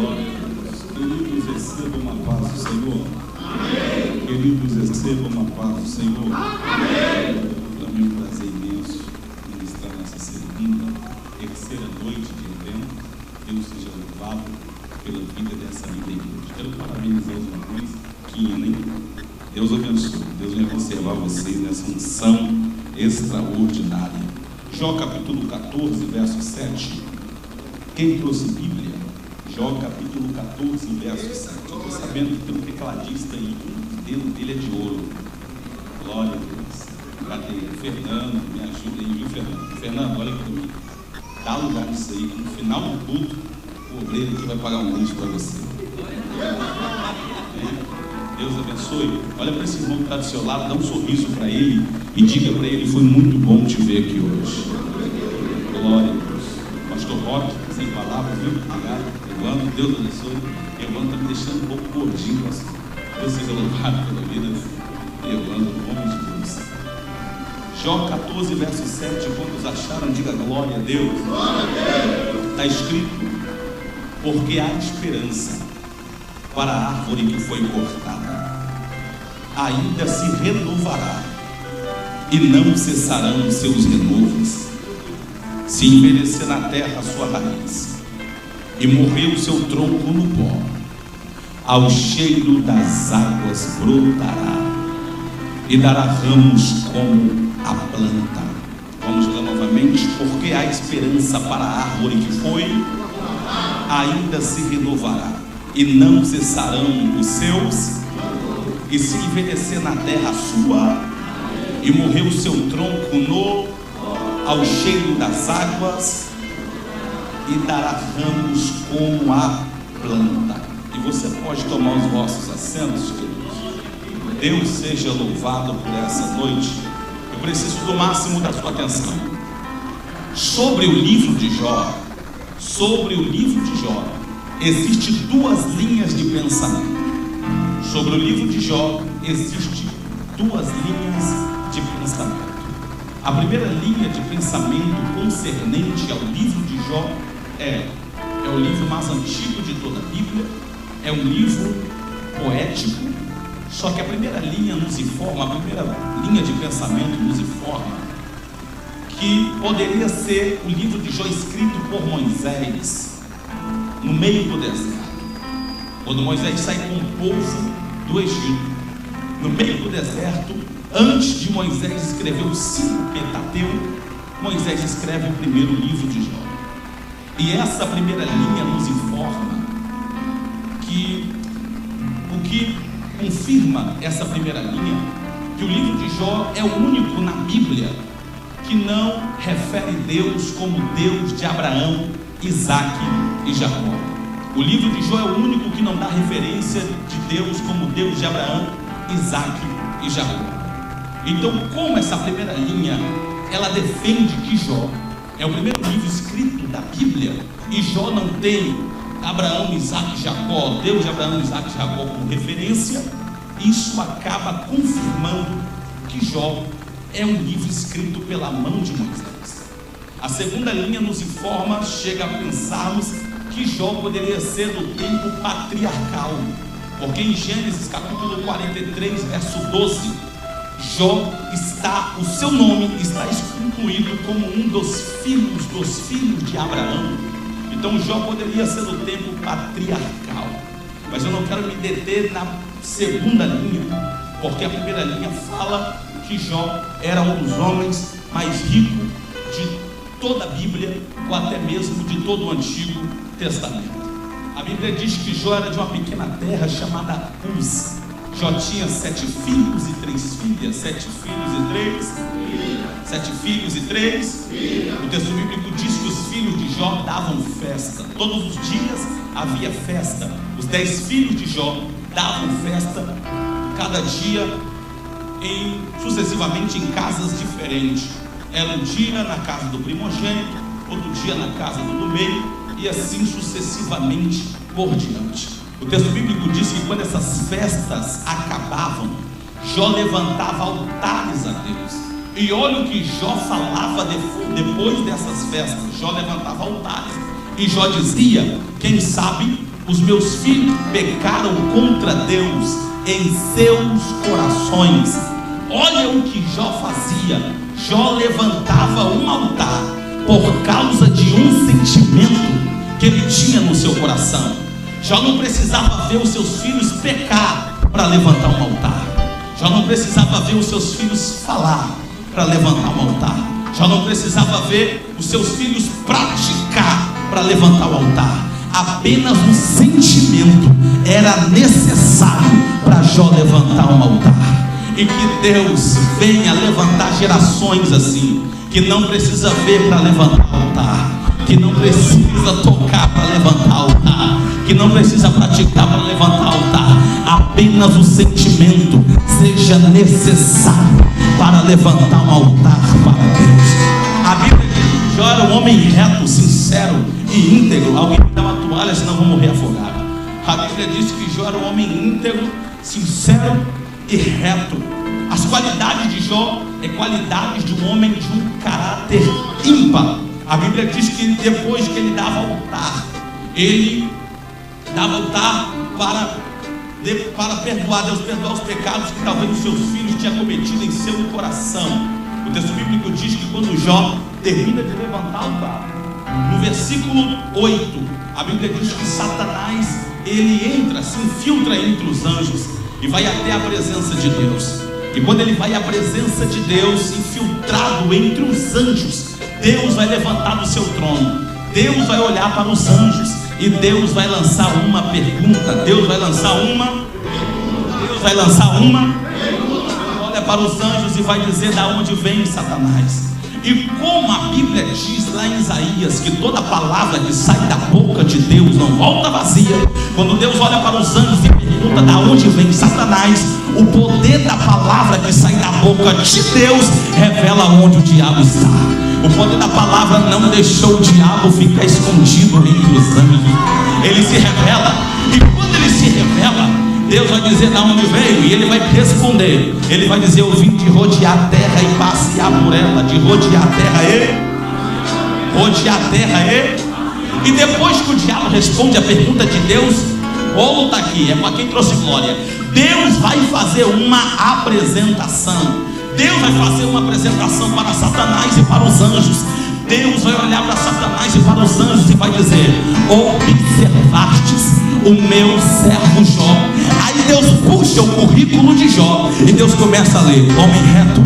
Glória a Deus. Queridos, recebam uma paz do Senhor. Amém. Queridos, recebam uma paz do Senhor. Amém. Para mim é um prazer imenso ministrar nessa segunda, terceira noite de evento. Deus seja louvado pela vida dessa linda igreja. Quero parabenizar os irmãos, né? Deus abençoe. Deus vai conservar vocês nessa unção extraordinária. Jó capítulo 14, verso 7. Quem trouxe Bíblia? Jó capítulo 14, verso 7. Eu estou sabendo que tem um tecladista aí, o dedo dele é de ouro. Glória a Deus. Cadê? Fernando, me ajuda aí, viu, Fernando? Fernando, olha aqui para mim. Dá lugar nisso aí, que no final do culto, o obreiro aqui vai pagar um lanche para você. Deus abençoe. Olha para esse irmão que está do seu lado, dá um sorriso para ele e diga para ele: foi muito bom te ver aqui hoje. Glória a Deus. Pastor Roque, sem palavras, viu? Obrigado. Evandro, Deus abençoe. Evandro está me deixando um pouco gordinho, pastor. Deus seja louvado pela vida de Evandro, no nome de Deus. Jó 14, verso 7. Quantos acharam, diga glória a Deus. Está escrito: porque há esperança para a árvore que foi cortada, ainda se renovará, e não cessarão os seus renovos. Se envelhecer na terra a sua raiz, e morrer o seu tronco no pó, ao cheiro das águas brotará, e dará ramos como a planta. Vamos ler novamente: porque há esperança para a árvore que foi, ainda se renovará, e não cessarão os seus, e se envelhecer na terra a sua, e morrer o seu tronco no, ao cheiro das águas, e dará ramos como a planta. E você pode tomar os vossos assentos, queridos. Deus seja louvado por essa noite. Eu preciso do máximo da sua atenção. Sobre o livro de Jó, existem duas linhas de pensamento. Sobre o livro de Jó, existem duas linhas de pensamento. A primeira linha de pensamento concernente ao livro de Jó é o livro mais antigo de toda a Bíblia, é um livro poético. Só que a primeira linha nos informa, a primeira linha de pensamento nos informa que poderia ser o livro de Jó escrito por Moisés no meio do deserto, quando Moisés sai com o povo do Egito, no meio do deserto. Antes de Moisés escrever os 5 Pentateuco, Moisés escreve o primeiro livro de Jó. E essa primeira linha nos informa que o que confirma essa primeira linha, que o livro de Jó é o único na Bíblia que não refere Deus como Deus de Abraão, Isaac e Jacó. O livro de Jó é o único que não dá referência de Deus como Deus de Abraão, Isaac e Jacó. Então, como essa primeira linha, ela defende que Jó é o primeiro livro escrito da Bíblia, e Jó não tem Abraão, Isaac e Jacó, Deus de Abraão, Isaac e Jacó como referência, isso acaba confirmando que Jó é um livro escrito pela mão de Moisés. A segunda linha nos informa, chega a pensarmos que Jó poderia ser do tempo patriarcal, porque em Gênesis capítulo 43, verso 12, Jó o seu nome está incluído como um dos filhos de Abraão. Então Jó poderia ser do tempo patriarcal. Mas eu não quero me deter na segunda linha, porque a primeira linha fala que Jó era um dos homens mais ricos de toda a Bíblia, ou até mesmo de todo o Antigo Testamento. A Bíblia diz que Jó era de uma pequena terra chamada Uz. Jó tinha 7 filhos e 3 filhas. 7 filhos e 3. O texto bíblico diz que os filhos de Jó davam festa. Todos os dias havia festa. Os 10 filhos de Jó davam festa cada dia, sucessivamente em casas diferentes. Era um dia na casa do primogênito, outro dia na casa do meio, e assim sucessivamente por diante. O texto bíblico diz que quando essas festas acabavam, Jó levantava altares a Deus. E olha o que Jó falava depois dessas festas. Jó levantava altares e Jó dizia: quem sabe os meus filhos pecaram contra Deus em seus corações. Olha o que Jó fazia. Jó levantava um altar por causa de um sentimento que ele tinha no seu coração. Jó não precisava ver os seus filhos pecar para levantar um altar. Jó não precisava ver os seus filhos falar para levantar um altar. Jó não precisava ver os seus filhos praticar para levantar o altar. Apenas um sentimento era necessário para Jó levantar um altar. E que Deus venha levantar gerações assim, que não precisa ver para levantar o altar, que não precisa tocar para levantar o altar, que não precisa praticar para levantar o altar. Apenas o sentimento seja necessário para levantar um altar para Deus. A Bíblia diz que Jó era um homem reto, sincero e íntegro. Alguém me dá uma toalha, senão vou morrer afogado. A Bíblia diz que Jó era um homem íntegro, sincero e reto. As qualidades de Jó é qualidades de um homem de um caráter ímpar. A Bíblia diz que depois que ele dava altar, ele dava altar para perdoar, Deus perdoar os pecados que talvez os seus filhos tinham cometido em seu coração. O texto bíblico diz que quando Jó termina de levantar o altar, no versículo 8, a Bíblia diz que Satanás, ele entra, se infiltra entre os anjos e vai até a presença de Deus. E quando ele vai à presença de Deus, infiltrado entre os anjos, Deus vai levantar do seu trono. Deus vai olhar para os anjos e Deus vai lançar uma pergunta. Deus vai lançar uma. Olha para os anjos e vai dizer: da onde vem Satanás? E como a Bíblia diz lá em Isaías que toda palavra que sai da boca de Deus não volta vazia, quando Deus olha para os anjos e pergunta da onde vem Satanás, o poder da palavra que sai da boca de Deus revela onde o diabo está. O poder da palavra não deixou o diabo ficar escondido entre os anjos. Ele se revela, e quando ele se revela, Deus vai dizer de onde veio, e ele vai responder. Ele vai dizer: eu vim de rodear a terra e passear por ela. De rodear a terra e depois que o diabo responde a pergunta de Deus, o bolo está aqui, é para quem trouxe glória. Deus vai fazer uma apresentação. Deus vai fazer uma apresentação para Satanás e para os anjos. Deus vai olhar para Satanás e para os anjos e vai dizer: observastes o meu servo Jó. Aí Deus puxa o currículo de Jó e Deus começa a ler: homem reto,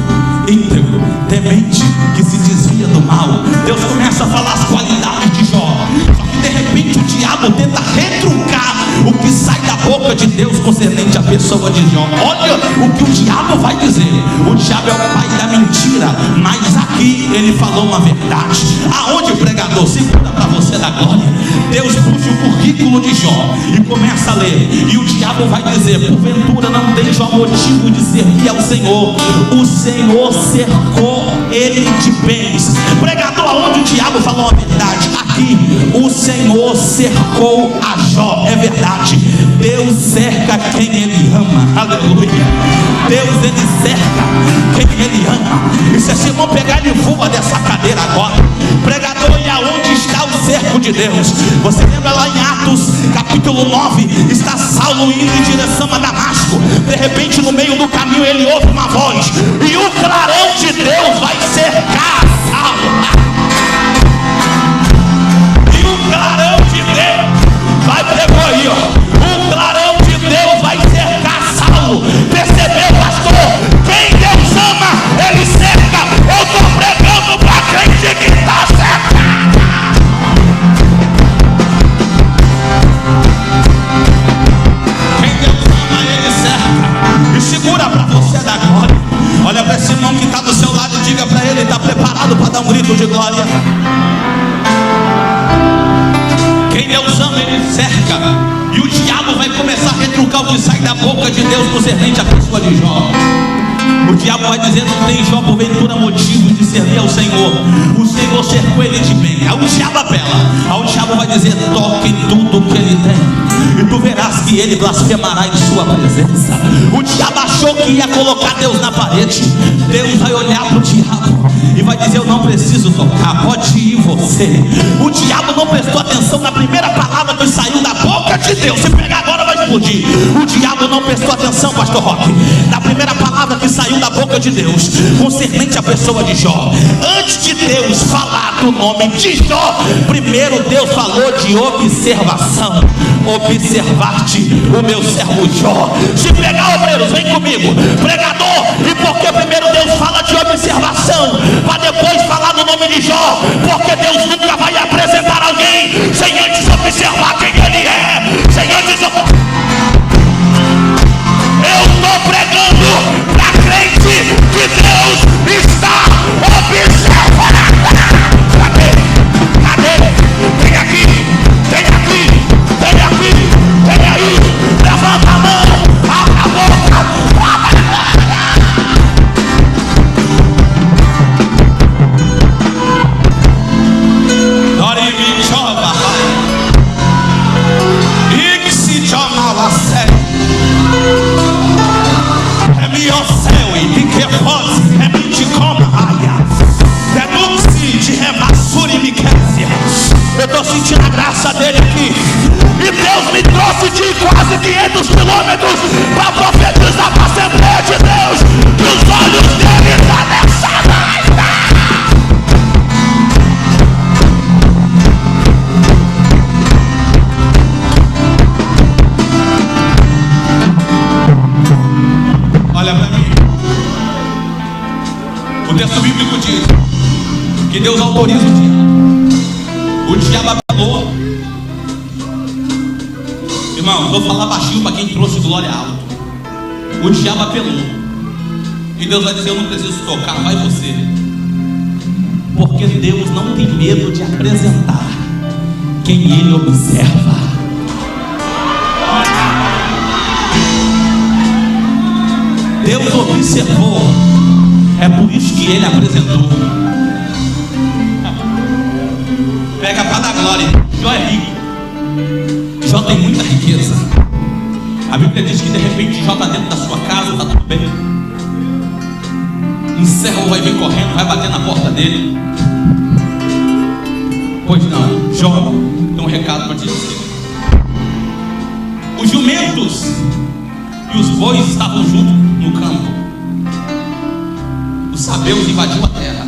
íntegro, temente, que se desvia do mal. Deus começa a falar as qualidades de Jó. Só que de repente o diabo tenta retrucar o que sai da boca de Deus concernente à pessoa de Jó. Olha o que o diabo vai dizer. O diabo é o pai da mentira, mas aqui ele falou uma verdade. Aonde o pregador segura para você da glória, Deus puxa o currículo de Jó e começa a ler. E o diabo vai dizer: porventura não tem Jó motivo de servir ao Senhor? O Senhor cercou ele de bens. Pregador, aonde o diabo falou uma verdade? Aqui o Senhor cercou a Jó. É verdade. Deus cerca quem ele ama. Aleluia. Deus, ele cerca quem ele ama. E se esse irmão pegar, ele voa dessa cadeira agora. Pregador, e aonde está o cerco de Deus? Você lembra lá em Atos capítulo 9, está Saulo indo em direção a Damasco. De repente, no meio do caminho, ele ouve uma voz, e o clarão de Deus vai cercar Saulo. E o clarão de Deus vai, pegou aí, ó. O clarão de Deus vai cercar Saulo. Percebeu, pastor? Quem Deus ama, ele cerca. Eu estou pregando para crente que está cercado. Quem Deus ama, ele cerca. E segura para você dar glória. Olha para esse irmão que está do seu lado e diga para ele: está preparado para dar um grito de glória? Quem Deus ama, ele cerca. E o diabo vai começar a retrucar o que sai da boca de Deus concernente à pessoa de Jó. O diabo vai dizer: não tem Jó porventura motivo de servir ao Senhor? O Senhor cercou ele de bem. Aí o diabo apela. Aí o diabo vai dizer: toque tudo que ele tem, e tu verás que ele blasfemará em sua presença. O diabo achou que ia colocar Deus na parede. Deus vai olhar para o diabo e vai dizer: eu não preciso tocar, pode ir você. O diabo não prestou atenção na primeira palavra que saiu da boca de Deus. Se pegar agora vai explodir. O diabo não prestou atenção, pastor Roque, na primeira palavra que saiu da boca de Deus concernente à pessoa de Jó. Antes de Deus falar do nome de Jó, primeiro Deus falou de observação. Observar-te o meu servo Jó. Se pegar, obreiros, vem comigo, pregador. E porque primeiro Deus fala de observação, para depois falar do nome de Jó? Porque Deus nunca vai apresentar alguém sem antes observar quem ele é. Sem antes eu estou pregando para crente que Deus está observando. Cadê? Vem aqui, vem aqui, vem aqui, vem aí. Levanta a mão, abre a boca. Eu estou sentindo a graça dele aqui. E Deus me trouxe de quase 500 quilômetros para profetizar para a Assembleia de Deus que os olhos dele estão nessa noite. Olha para mim. O texto bíblico diz que Deus autoriza o diabo. O diabo apelou. Irmão, vou falar baixinho para quem trouxe glória alto. O diabo apelou. E Deus vai dizer: eu não preciso tocar, vai você. Porque Deus não tem medo de apresentar quem Ele observa. Deus observou. É por isso que Ele apresentou. Pega para dar glória. Jó é rico. Jó tem muita riqueza. A Bíblia diz que de repente Jó está dentro da sua casa, está tudo bem. Um servo vai vir correndo, vai bater na porta dele. Pois não, Jó, tem um recado para te dizer. Os jumentos e os bois estavam juntos no campo. Os sabeus invadiu a terra,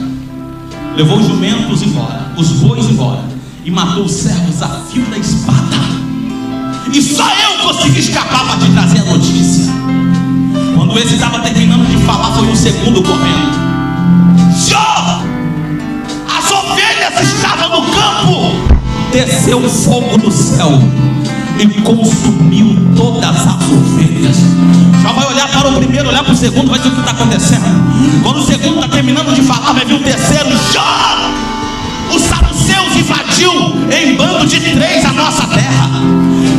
levou os jumentos embora, os bois embora, e matou os servos a fio da espada. E só eu consegui escapar para te trazer a notícia. Quando esse estava terminando de falar, foi um segundo correndo. Jó, as ovelhas estavam no campo. Desceu o fogo do céu e consumiu todas as ovelhas. Já vai olhar para o primeiro, olhar para o segundo, vai ver o que está acontecendo. Quando o segundo está terminando de falar, vai vir o terceiro. Jó, os saduceus invadiu em bando de 3 a nossa terra.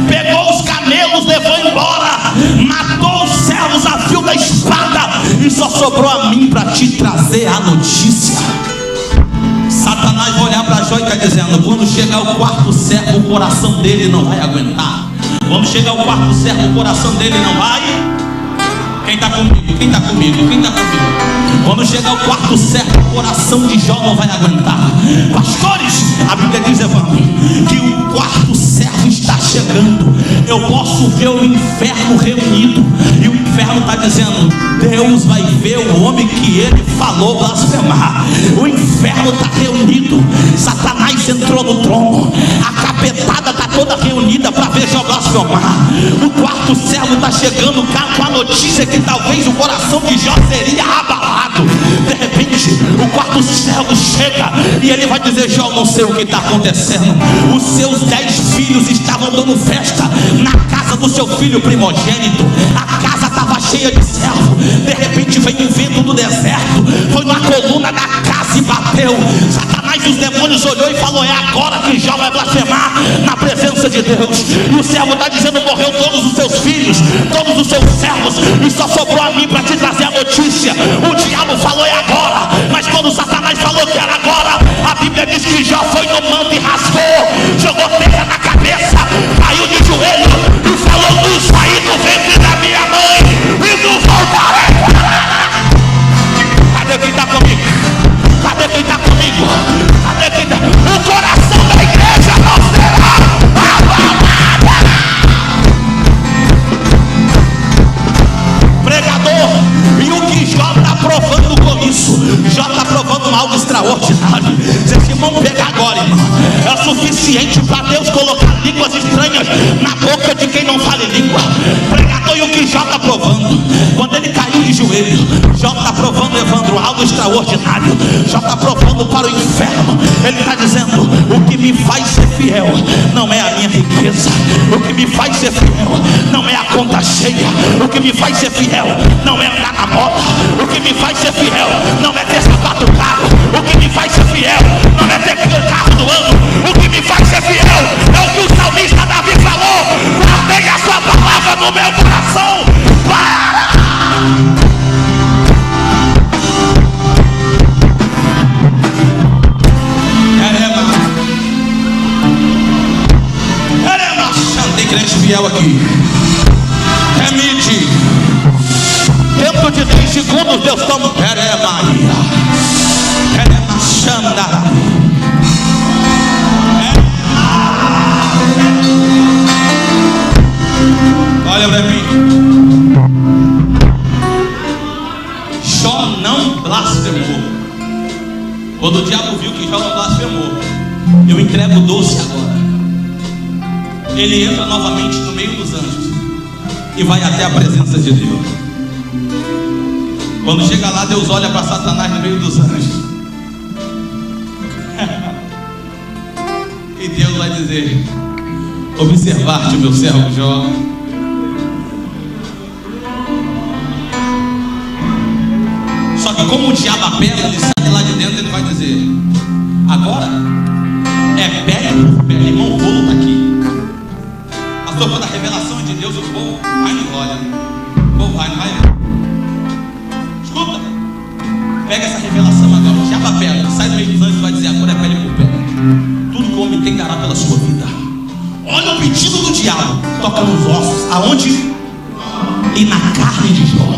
Pegou os camelos, levou embora, matou os servos a fio da espada. E só sobrou a mim para te trazer a notícia. Satanás vai olhar para Jó e está dizendo: quando chegar o quarto servo, o coração dele não vai aguentar. Quando chegar o quarto servo, o coração dele não vai. Quem está comigo? Quem está comigo? Quem está comigo? Quando chegar o quarto servo, o coração de Jó não vai aguentar. Pastores, a Bíblia diz, Evandro, que o quarto servo está chegando. Eu posso ver o inferno reunido. E o inferno está dizendo: Deus vai ver o homem que ele falou blasfemar. O inferno está reunido. Satanás entrou no trono. A capetada está toda reunida para ver Jó blasfemar. O quarto servo está chegando com a notícia que talvez o coração de Jó seria abalado. De repente, o quarto servo chega e ele vai dizer: Jó, não sei o que está acontecendo. Os seus 10 filhos estavam dando festa na casa do seu filho primogênito. A casa estava cheia de servo. De repente veio um vento do deserto, foi na coluna da casa e bateu. Satanás e os demônios olhou e falou: é agora que Jó vai blasfemar na presença de Deus. E o servo está dizendo: morreu todos os seus filhos, todos os seus servos, e só sobrou a mim para te trazer a notícia. O diabo falou: é agora. Mas quando Satanás falou que era agora, a Bíblia diz que Jó foi no manto e rasgou, jogou terra na cabeça, caiu de joelho e falou: não saí do ventre da minha mãe e não voltarei. Cadê quem está comigo? Cadê quem está comigo? Cadê quem está? O coração da igreja não será abalado. línguas estranhas na boca de quem não fala em língua. Pregador, e o que Jó está provando? Quando ele caiu de joelho, Jó está provando, Evandro, algo extraordinário. Jó está provando para o inferno. Ele está dizendo: o que me faz ser fiel não é a minha riqueza, o que me faz ser fiel não é a conta cheia, o que me faz ser fiel não é andar na moda, o que me faz ser fiel não é ter sapato caro, o que me faz ser fiel não é ter carro do ano, o que me faz ser fiel é o que o salmista Davi falou: guardei a sua palavra no meu coração. Tem crente fiel aqui. Remite. Dentro de 3 segundos Deus toma. Olha para mim. Jó não blasfemou. Quando o diabo viu que Jó não blasfemou, eu entrego o doce agora. Ele entra novamente no meio dos anjos e vai até a presença de Deus. Quando chega lá, Deus olha para Satanás no meio dos anjos e Deus vai dizer: observar-te, meu servo Jó. Só que como o diabo apela, ele sai lá de dentro, ele vai dizer: agora é pele por pele, irmão, o bolo está aqui. Quando a revelação é de Deus, o povo vai em glória. O povo vai, não vai? Escuta, pega essa revelação agora, já para pele, sai do meio dos anjos e vai dizer: agora é pele por pele. Tudo que o homem tem dará pela sua vida. Olha o pedido do diabo, toca nos ossos, aonde? E na carne de Jó,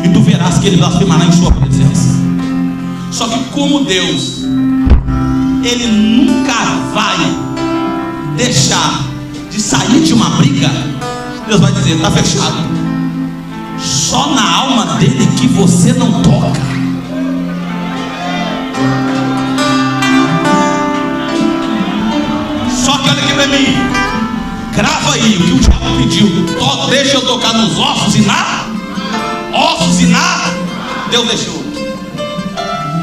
e tu verás que ele blasfemará em sua presença. Só que como Deus, ele nunca vai deixar de sair de uma briga. Deus vai dizer: está fechado. Só na alma dele que você não toca. Só que olha aqui para mim, grava aí o que o diabo pediu: deixa eu tocar nos ossos e na Deus deixou.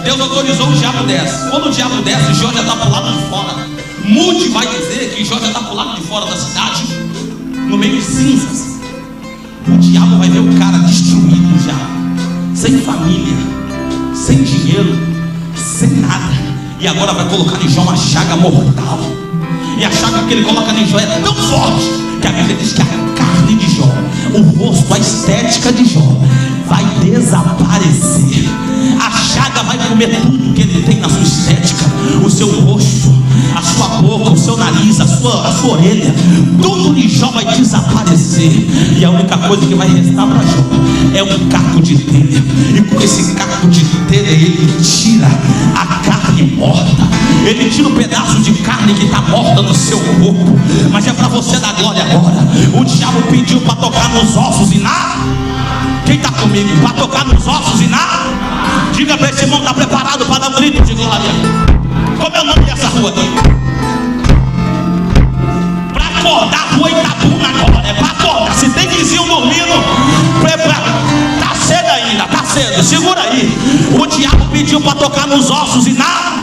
Deus autorizou, o diabo desce. Quando o diabo desce, Jó já está para o lado de fora. Mude vai dizer que Jó já está para o lado de fora da cidade, no meio de cinzas. O diabo vai ver o cara destruído já, sem família, sem dinheiro, sem nada. E agora vai colocar em Jó uma chaga mortal. E a chaga que ele coloca em Jó é tão forte que a Bíblia diz que a carne de Jó, o rosto, a estética de Jó vai desaparecer. A chaga vai comer tudo que ele tem na sua estética, o seu rosto, a sua boca, o seu nariz, a sua orelha, tudo de Jó vai desaparecer. E a única coisa que vai restar para Jó é um caco de telha. E com esse caco de telha ele tira a carne morta, ele tira o pedaço de carne que está morta no seu corpo. Mas é para você dar glória agora. O diabo pediu para tocar nos ossos e na... Quem está comigo? Para tocar nos ossos e na... Diga para esse irmão: está preparado para dar um grito de glória? Como é o nome dessa rua aqui? Para acordar a rua Itabuna agora. É para acordar. Se tem vizinho dormindo, prepara. Está cedo ainda, está cedo. Segura aí. O diabo pediu para tocar nos ossos e na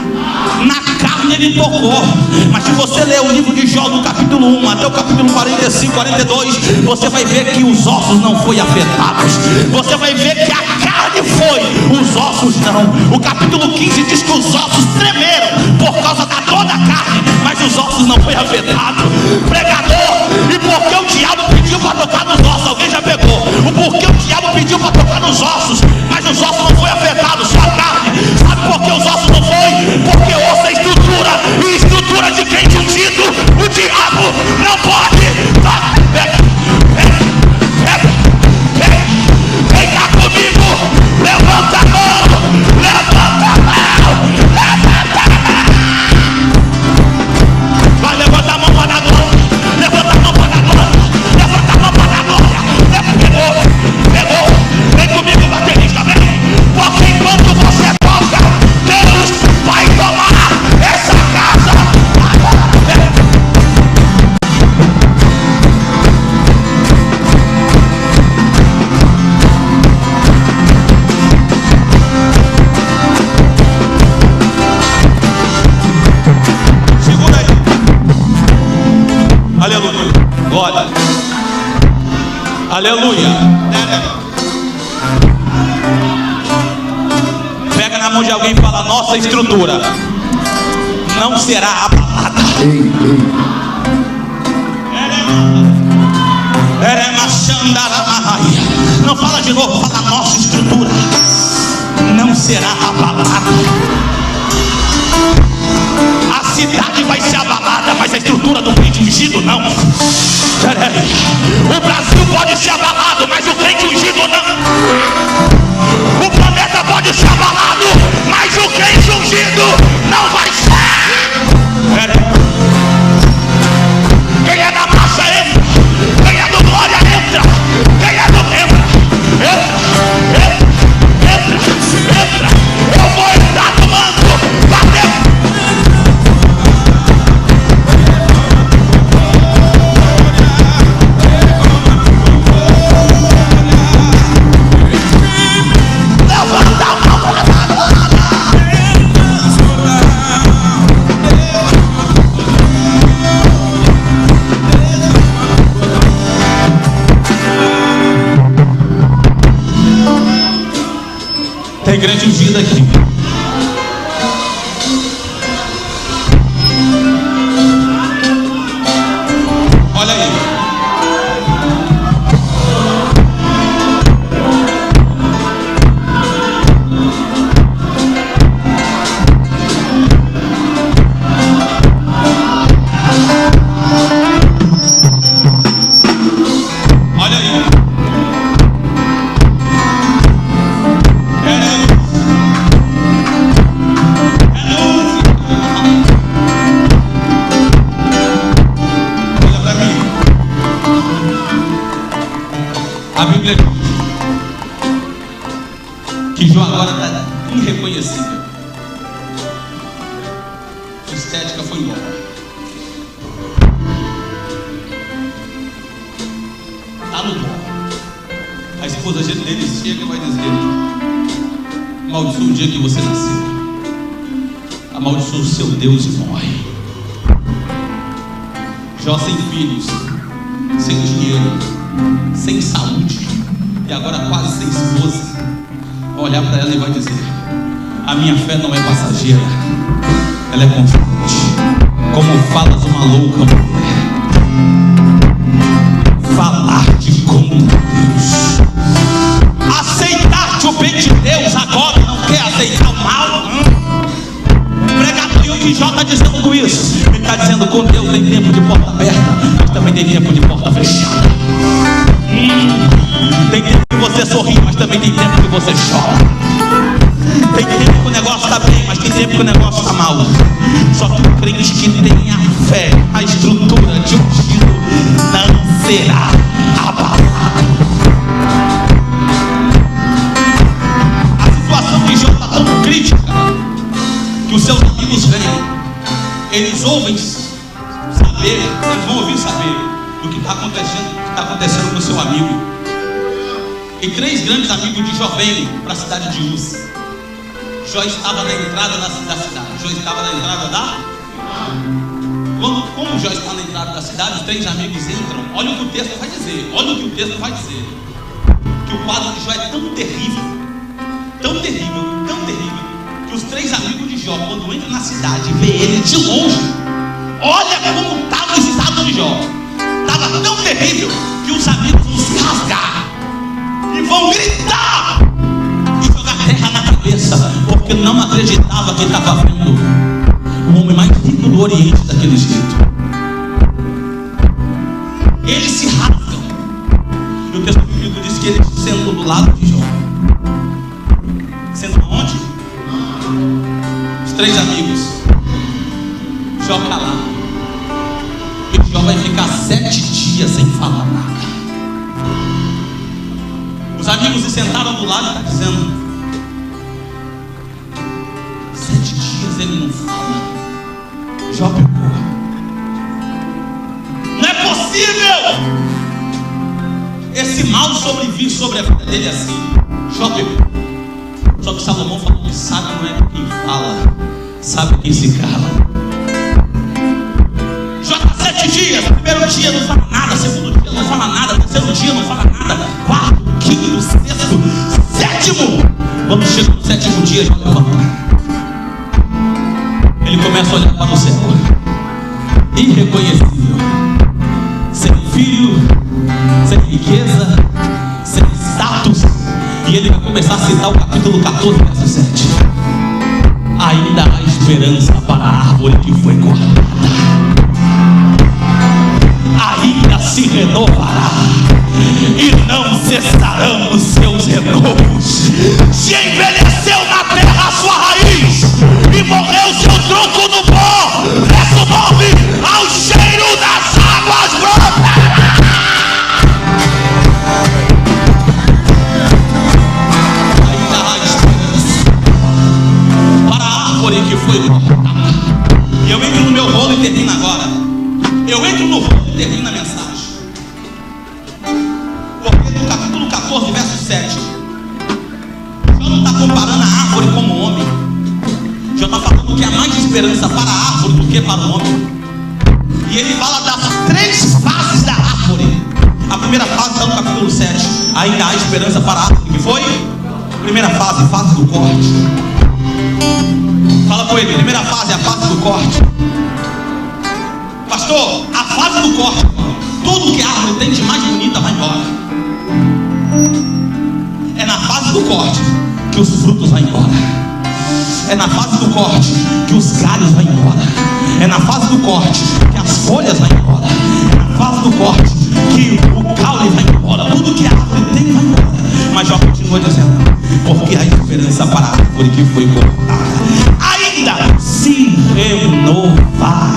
carne ele tocou. Mas se você ler o livro de Jó, do capítulo 1 até o capítulo 45, 42, você vai ver que os ossos não foram afetados. Você vai ver que a carne foi, os ossos não. O capítulo 15 diz que os ossos tremeram por causa da dor da carne, mas os ossos não foram afetados. Pregador, e por que o diabo pediu para tocar nos ossos? Alguém já pegou? O porquê o diabo pediu para tocar nos ossos, mas os ossos não foram afetados, só a carne? Sabe por que os ossos não foi? Porque osso é estrutura, e estrutura de crente ungido, o diabo não pode. Vem cá comigo, levanta a mão, levanta a mão, levanta a mão. Vai, levanta a mão, vai dar glória. Glória. Aleluia. Pega na mão de alguém e fala: nossa estrutura não será abalada. Não fala de novo, fala: nossa estrutura não será abalada. A cidade vai ser abalada, mas a estrutura do crente ungido não. O Brasil pode ser abalado, mas o crente ungido não. O planeta pode ser abalado, mas o crente ungido não vai ser. Quem é da massa entra, quem é do glória entra, quem é do entra. Eu vou entrar no manto, bateu. Tem grande ungida aqui. Olha aí. Olha aí. A Bíblia diz que Jó agora está irreconhecível. A estética foi embora. Está no pó. A esposa dele chega e vai dizer: amaldiçoa o dia que você nasceu, amaldiçoa o seu Deus e morre. Jó sem filhos, sem dinheiro, sem saúde, e agora quase sem esposa, vai olhar para ela e vai dizer: a minha fé não é passageira, ela é constante, como falas uma louca mulher. Falar-te como Deus, aceitar-te o bem de Deus, agora não quer aceitar o mal. Pregador, o que Jó está dizendo com isso? Ele está dizendo: com Deus tem tempo de porta aberta, mas também tem tempo de porta fechada. Tem tempo que você sorri, mas também tem tempo que você chora. Tem tempo que o negócio está bem, mas tem tempo que o negócio está mal. Só que o crente que tem a fé, a estrutura de ungido, não será abalado. A situação de Jó está tão crítica que os seus amigos vêm, eles ouvem saber, eles vão ouvir saber do que está acontecendo com o seu amigo. E 3 grandes amigos de Jó vêm para a cidade de Uz. Jó estava na entrada da cidade. Jó estava na entrada da... Como Jó está na entrada da cidade, os 3 amigos entram. Olha o que o texto vai dizer. Olha o que o texto vai dizer. Que o quadro de Jó é tão terrível, tão terrível, tão terrível, que os 3 amigos de Jó, quando entram na cidade e vê ele de longe, olha como estava o estado de Jó. Estava tão terrível que os amigos vão se rasgar e vão gritar e jogar terra na cabeça, porque não acreditava que estava vendo o homem mais rico do Oriente daquele jeito. Eles se rasgam. E o texto bíblico diz que eles sentam do lado de Jó. Sentam onde? Os 3 amigos. Jó calado. E Jó vai ficar 7 dias sem falar nada. Os amigos se sentaram do lado e está dizendo: 7 dias ele não fala. Jó pecou. Não é possível esse mal sobrevir sobre a vida dele assim. Jó pecou. Só que Salomão falou que sabe não é quem fala, sabe quem se cala. Jó está 7 dias, no primeiro dia não fala nada, segundo dia não fala nada, terceiro dia não fala nada, quarto, quinto, sexto, sétimo. Quando chega no sétimo dia, já levanta. Ele começa a olhar para o céu, irreconhecível, sem filho, sem riqueza, sem status. E ele vai começar a citar o capítulo 14, verso 7. Ainda há esperança para a árvore que foi cortada, ainda se renovará e não cessarão os seus renovos. Se envelheceu na terra a sua raiz e morreu seu tronco no pó, verso 9, ao cheiro das águas brotará. Ainda há esperança para a árvore que foi cortada. E eu entro no meu rolo e termino agora. Eu entro no rolo e termino a mensagem. Porque no capítulo 14, verso 7, já não está comparando a árvore como homem. Já está falando que há mais esperança para a árvore do que para o homem. E ele fala das 3 fases da árvore. A primeira fase está no capítulo 7. Ainda há esperança para a árvore. Que foi? Primeira fase, fase do corte. Fala com ele, primeira fase é a fase do corte. Pastor, a fase do corte, tudo que a árvore tem de mais bonita vai embora. É na fase do corte que os frutos vão embora. É na fase do corte que os galhos vão embora. É na fase do corte que as folhas vão embora. É na fase do corte que o caule vai embora. Tudo que a árvore tem vai embora. Mas já continua dizendo, porque há esperança para a árvore que foi cortada, ainda se renovará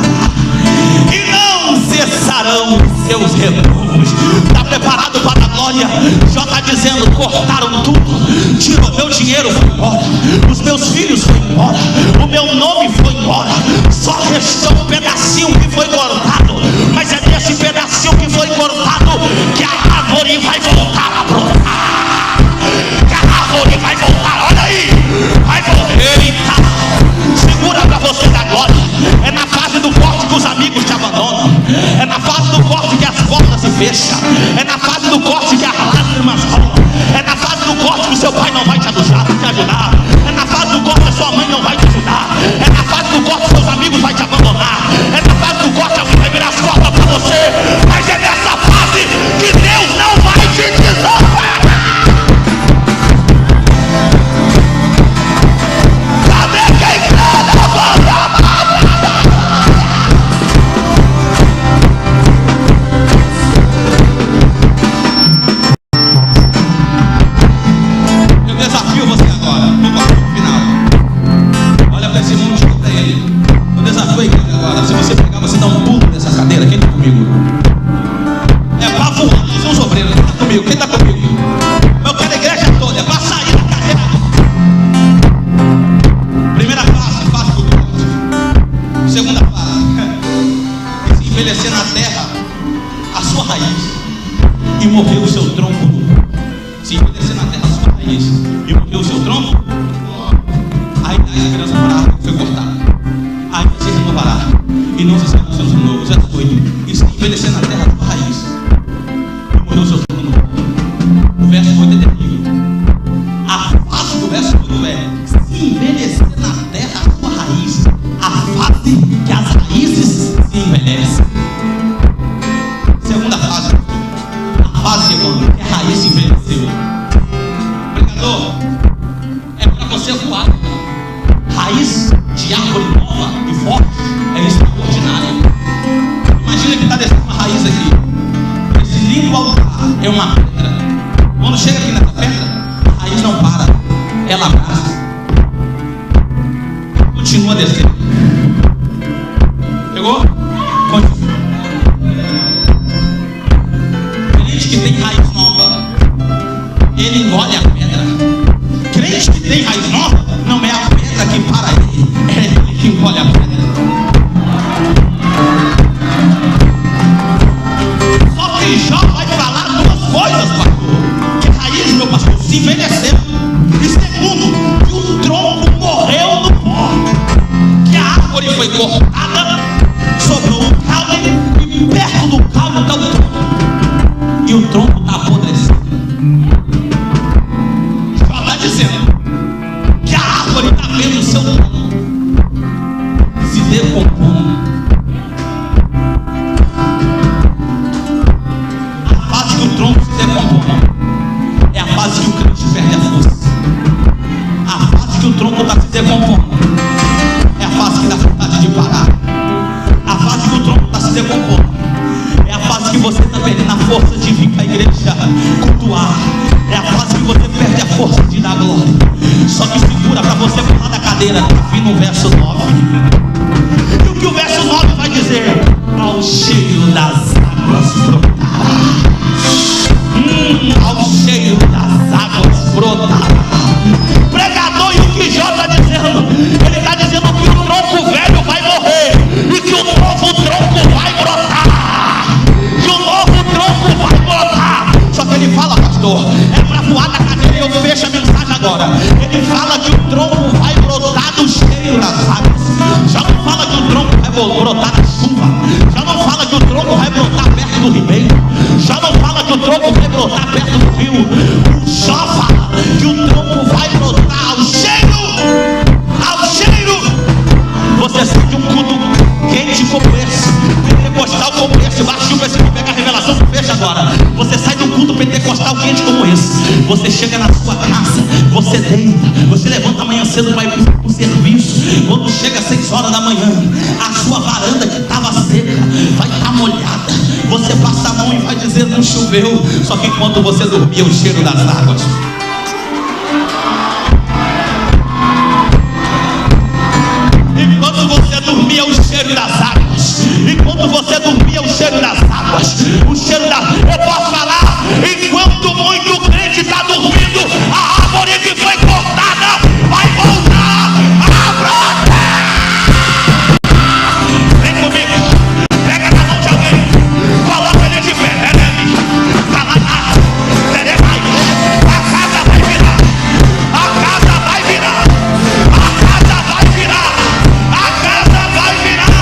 e não cessarão os seus renovos. Está preparado para a glória? Já está dizendo, cortaram tudo, tirou meu dinheiro, foi embora, os meus filhos foi embora, o meu nome foi embora, só restou um pedacinho que foi cortado. Mas é nesse pedacinho que foi cortado que a árvore vai voltar a brotar. Que a árvore vai voltar, olha aí, vai voltar. Eita, segura para você da glória. É na fase do corte que os amigos te abandonam. É na fase do corte que as portas se fecham. É na fase do corte que as lágrimas rolam. É na fase do corte que o seu pai não vai te ajudar. É na fase do corte que a sua mãe não vai te ajudar. É na fase do corte que seus amigos vão te abandonar. É na fase do corte que alguém vai virar as costas para você. Mas é nessa fase que Deus não vai te desamparar. Se você pegar, você dá um pulo nessa cadeira. Quem está comigo? É para voar, nós somos obreiros. Quem está comigo? Quem está comigo? Eu quero a igreja toda, é para sair da cadeira. Primeira fase, fase do corte. Segunda fase, se envelhecer na terra a sua raiz e morrer o seu tronco nu. Se envelhecer na terra a sua raiz e morrer o seu tronco, aí dá a esperança para a árvore que foi cortada. Aí se renovará e não cessará os seus renovos. Verso 8. E se envelhecer na terra a sua raiz e morreu o seu tronco nu. O verso 8 é terrível. A fase do verso 8 é se envelhecer na terra a sua raiz. A fase que as raízes se envelhecem. Segunda fase. A fase que a raiz se envelheceu. Pregador, é para você voar. Raiz de árvore nova e forte é extraordinária. Imagina que está descendo uma raiz aqui. Esse lindo altar é uma pedra. Quando chega aqui nessa pedra, a raiz não para, ela abraça, continua descendo. Pegou? Continua. Crente que tem raiz nova, ele engole a pedra. Crente que tem raiz nova, não é a pedra que para ele, é ele que engole a pedra. Só que Jó vai falar 2 coisas, pastor. Que a raiz, meu pastor, se envelheceu. E segundo, que o tronco morreu no pó. Que a árvore foi cortada, sobrou o caule, e perto do caule está o tronco. e o tronco está apodrecendo. Jó está dizendo que a árvore está vendo o seu tronco se decompondo. A fase que o tronco se decompõe é a fase que o crente perde a força. A fase que o tronco está se decompondo é a fase que dá vontade de parar. A fase que o tronco está se decompondo é a fase que você está perdendo a força de vir para a igreja cultuar. É a fase que você perde a força de dar glória. Só que segura para você pular da cadeira. Está vindo o verso 9. E o que o verso 9 vai dizer? Ao cheiro das águas brotará. Ao cheiro das águas brotará. Pregador, e o que Jó está dizendo? Ele está dizendo que o tronco velho vai morrer e que o novo tronco vai brotar. Que o novo tronco vai brotar. Só que ele fala, pastor, é para voar da cadeira, e eu fecho a mensagem agora. Ele fala que o tronco vai brotar do cheiro das águas. Já não fala que o tronco vai brotar da chuva. Já não fala que o tronco vai brotar perto do ribeiro. Já não fala que o tronco vai brotar perto do rio. O Jó fala que o tronco vai brotar ao cheiro. Ao cheiro. Você sente um culto quente como esse, pentecostal como esse. Baixa o versículo, pega a revelação, fecha agora. Você sai de um culto pentecostal quente como esse. Você chega na sua casa, você deita, você levanta amanhã cedo para ir para o serviço. Quando chega às 6 horas da manhã, a sua varanda que estava seca vai estar molhada. Você passa a mão e vai dizer: não choveu. Só que enquanto você dormia, o cheiro das águas. Enquanto você dormia, o cheiro das águas. Enquanto você dormia, o cheiro das águas. O cheiro das... Eu posso falar, enquanto muito crente está dormindo, a árvore que foi cortada vai voltar a brotar. Vem comigo, pega na mão de alguém, coloca ele de pé. A casa vai virar. A casa vai virar. A casa vai virar. A casa vai virar.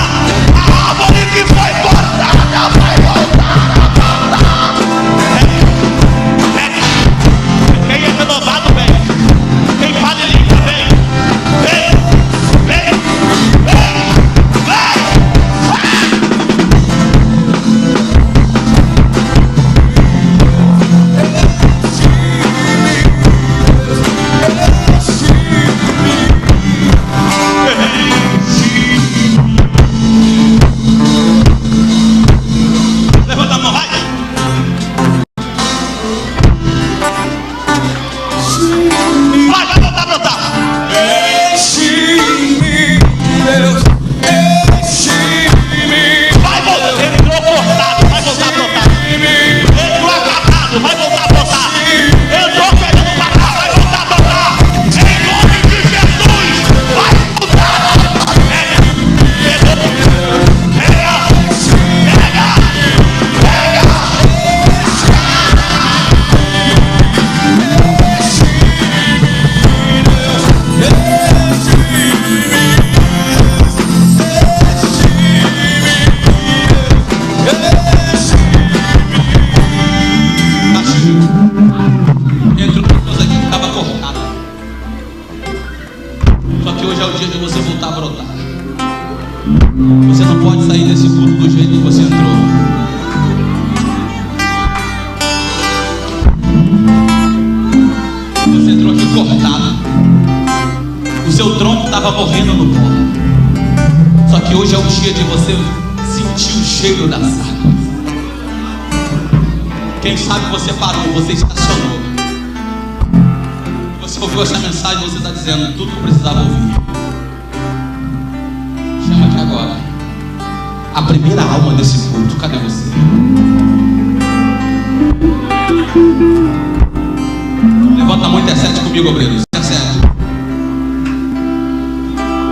A árvore que foi cortada vai voltar a brotar. Quem é renovado, vem. Quem fala em língua, vem. Vem. Vem. Vem. Vem. Levanta a mão, vai. Vai voltar a brotar. Vai voltar, entrou cortado, vai voltar a brotar. Entrou acabado, vai voltar a brotar. Entrou pegando pra cá, vai voltar a brotar. Em nome de Jesus, vai voltar. Pega, entre outros aqui que estava cortado. Só que hoje é o dia de você voltar a brotar. Você não pode sair desse culto do jeito que você entrou. Você entrou aqui cortado. O seu tronco estava morrendo no pó. Só que hoje é o dia de você sentir o cheiro das águas. Quem sabe você parou, você estacionou. Você ouviu essa mensagem, você está dizendo tudo que eu precisava ouvir. Chama aqui agora a primeira alma desse culto. Cadê você? Levanta a mão, intercede comigo, obreiro. Intercede.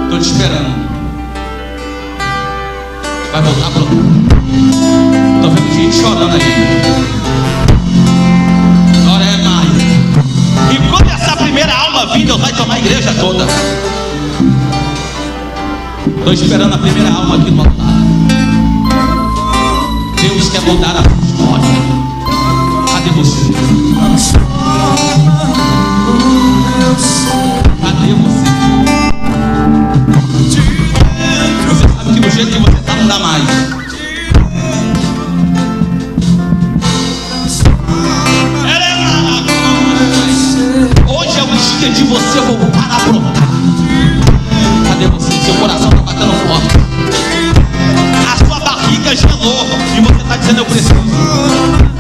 Estou te esperando. Vai voltar para o... Estou vendo gente chorando aí. Glória é mais. E quando essa primeira alma vir, Deus vai tomar a igreja toda. Estou esperando a primeira alma aqui no altar. Deus quer mudar a sua história. você? Cadê você? Você sabe que do jeito que você está não dá mais. Hoje é o dia de você voltar a brotar. Cadê você? Seu coração está batendo forte. A sua barriga gelou e você está dizendo: eu preciso.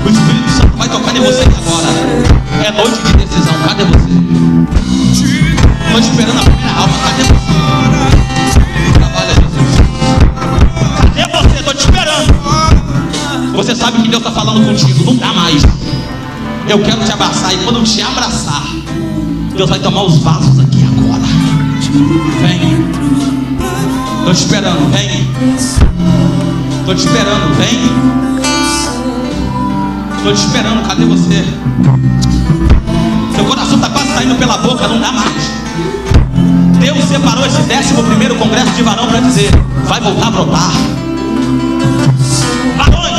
O Espírito Santo vai tocar em você agora. É noite de decisão. Cadê você? Estou esperando a primeira alma. Cadê você? Trabalha, Jesus. Cadê você? Estou te esperando. Você sabe que Deus está falando contigo. Não dá mais. Eu quero te abraçar. E quando eu te abraçar, Deus vai tomar os vasos aqui agora. Vem. Estou te esperando. Vem. Estou te esperando. Vem. Estou te esperando. Cadê você? Seu coração está quase saindo pela boca. Não dá mais. Deus separou esse 11º Congresso de Varão para dizer: vai voltar a brotar. Varões,